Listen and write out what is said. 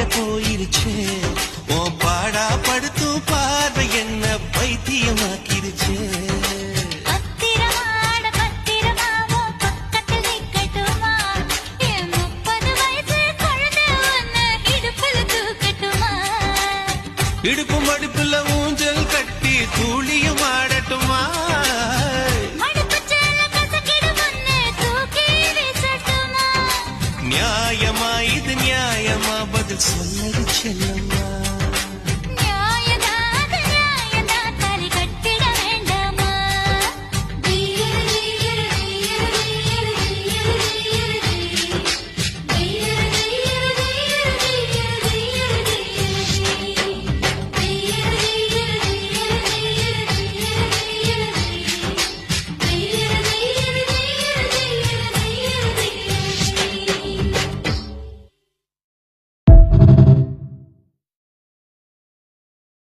போயிருச்சே ஓ பாடா படுத்தும் பார்வை என்ன பைத்தியமாக்கிருச்சே இடுப்பும் அடுப்புல ஊஞ்சல் கட்டி தூளியும் ஆடட்டுமா நியாயமா இது நியாயமா பதில் சொல்லு செல்லம்மா